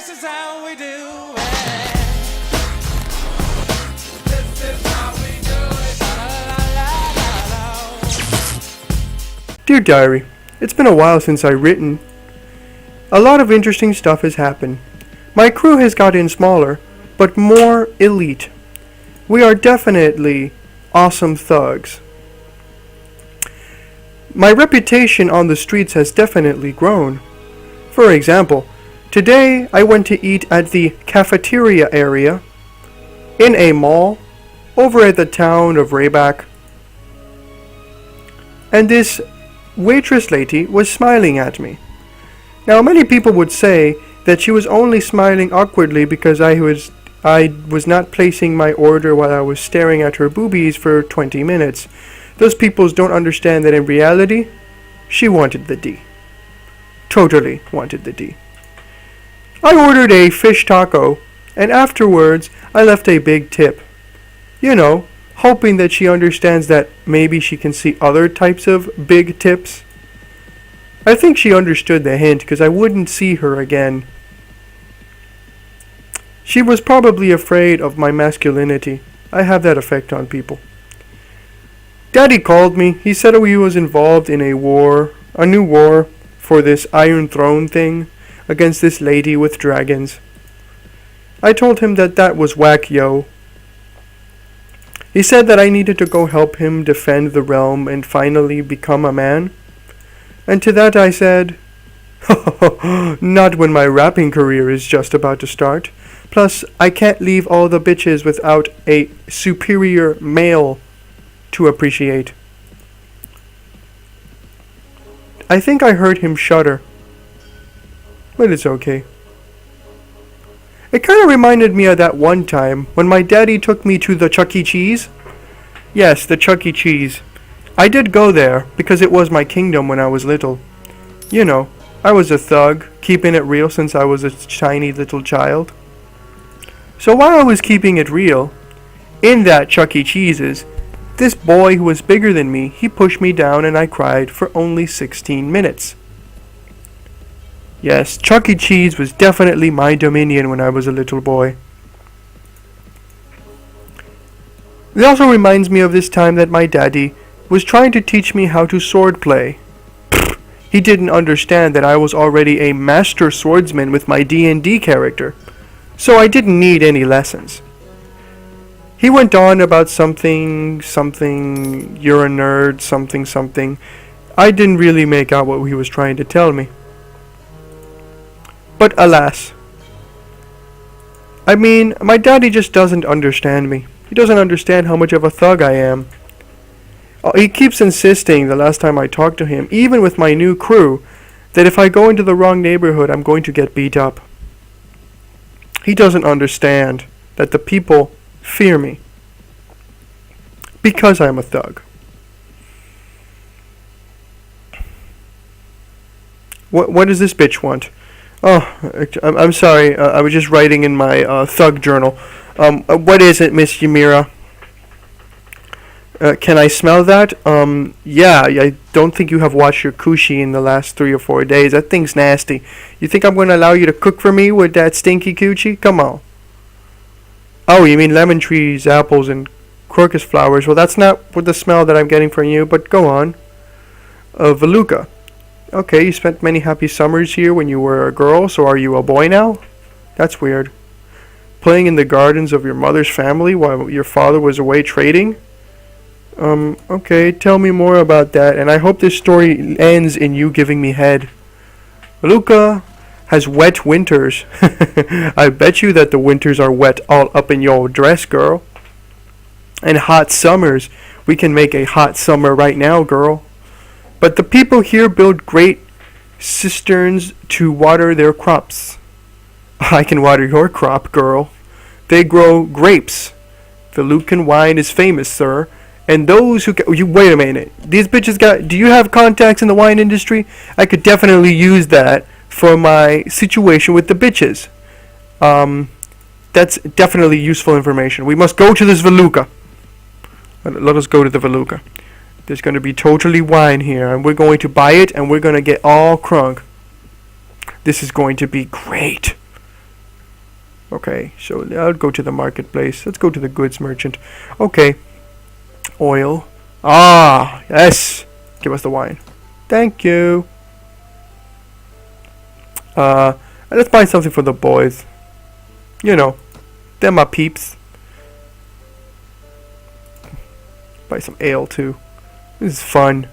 This is how we do it. This is how we do it. La, la, la, la, la. Dear Diary, it's been a while since I've written. A lot of interesting stuff has happened. My crew has gotten smaller, but more elite. We are definitely awesome thugs. My reputation on the streets has definitely grown. For example, today I went to eat at the cafeteria area in a mall over at the town of Rayback. And this waitress lady was smiling at me. Now many people would say that she was only smiling awkwardly because I was not placing my order while I was staring at her boobies for 20 minutes. Those peoples don't understand that in reality, she wanted the D. Totally wanted the D. I ordered a fish taco, and afterwards I left a big tip. You know, hoping that she understands that maybe she can see other types of big tips. I think she understood the hint because I wouldn't see her again. She was probably afraid of my masculinity. I have that effect on people. Daddy called me. He said he was involved in a new war for this Iron Throne thing against this lady with dragons. I told him that was whack, yo. He said that I needed to go help him defend the realm and finally become a man. And to that I said, not when my rapping career is just about to start. Plus, I can't leave all the bitches without a superior male to appreciate. I think I heard him shudder. But it's okay. It kind of reminded me of that one time when my daddy took me to the Chuck E. Cheese. Yes, the Chuck E. Cheese. I did go there because it was my kingdom when I was little. You know, I was a thug, keeping it real since I was a tiny little child. So while I was keeping it real, in that Chuck E. Cheese's, this boy who was bigger than me, he pushed me down and I cried for only 16 minutes. Yes, Chuck E. Cheese was definitely my dominion when I was a little boy. It also reminds me of this time that my daddy was trying to teach me how to sword play. He didn't understand that I was already a master swordsman with my D&D character, so I didn't need any lessons. He went on about something, you're a nerd, something. I didn't really make out what he was trying to tell me. But alas. I mean, my daddy just doesn't understand me. He doesn't understand how much of a thug I am. He keeps insisting, the last time I talked to him, even with my new crew, that if I go into the wrong neighborhood, I'm going to get beat up. He doesn't understand that the people fear me because I'm a thug. What does this bitch want? Oh, I'm sorry. I was just writing in my thug journal. What is it, Miss Ymira? Can I smell that? Yeah, I don't think you have washed your coochie in the last 3 or 4 days. That thing's nasty. You think I'm going to allow you to cook for me with that stinky coochie? Come on. Oh, you mean lemon trees, apples, and crocus flowers. Well, that's not what the smell that I'm getting from you, but go on. Veluca. Okay, you spent many happy summers here when you were a girl, so are you a boy now? That's weird. Playing in the gardens of your mother's family while your father was away trading? Okay, tell me more about that, and I hope this story ends in you giving me head. Veluca has wet winters. I bet you that the winters are wet all up in your dress, girl. And hot summers. We can make a hot summer right now, girl. But the people here build great cisterns to water their crops. I can water your crop, girl. They grow grapes. The Lucan wine is famous, sir. And those who... wait a minute. These bitches got... Do you have contacts in the wine industry? I could definitely use that for my situation with the bitches. That's definitely useful information. We must go to this Veluca. Let us go to the Veluca. There's going to be totally wine here, and we're going to buy it, and we're going to get all crunk. This is going to be great. Okay, so I'll go to the marketplace. Let's go to the goods merchant. Okay. Oil. Ah, yes. Give us the wine. Thank you. Let's buy something for the boys. You know, they're my peeps. Buy some ale too. This is fun.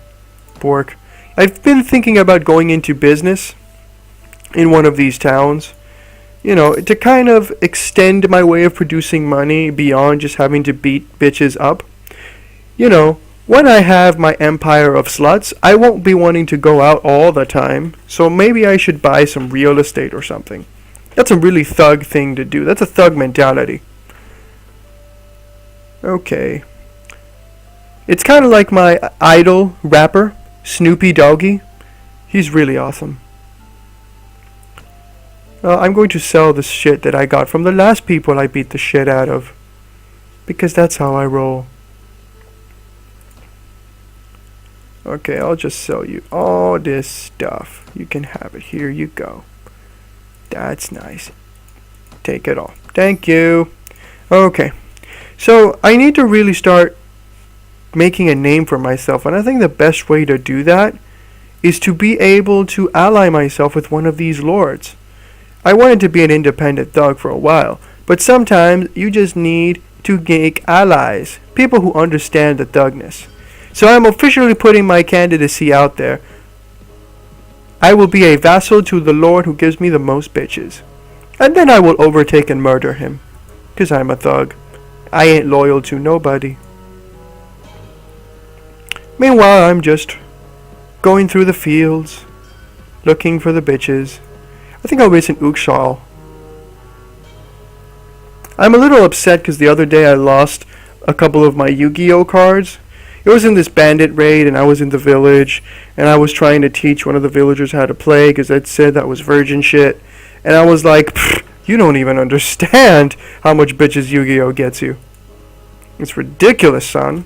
Pork. I've been thinking about going into business in one of these towns. You know, to kind of extend my way of producing money beyond just having to beat bitches up. You know, when I have my empire of sluts, I won't be wanting to go out all the time. So maybe I should buy some real estate or something. That's a really thug thing to do. That's a thug mentality. Okay. It's kind of like my idol rapper, Snoopy Doggy. He's really awesome. I'm going to sell the shit that I got from the last people I beat the shit out of. Because that's how I roll. Okay, I'll just sell you all this stuff. You can have it. Here you go. That's nice. Take it all. Thank you. Okay. So, I need to really start making a name for myself. And I think the best way to do that is to be able to ally myself with one of these lords. I wanted to be an independent thug for a while, but sometimes you just need to make allies, people who understand the thugness. So I'm officially putting my candidacy out there. I will be a vassal to the lord who gives me the most bitches. And then I will overtake and murder him. 'Cause I'm a thug. I ain't loyal to nobody. Meanwhile, I'm just going through the fields, looking for the bitches. I think I'll race an Uxal. I'm a little upset because the other day I lost a couple of my Yu-Gi-Oh cards. It was in this bandit raid and I was in the village and I was trying to teach one of the villagers how to play because it said that was virgin shit. And I was like, you don't even understand how much bitches Yu-Gi-Oh gets you. It's ridiculous, son.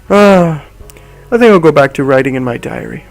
I think I'll go back to writing in my diary.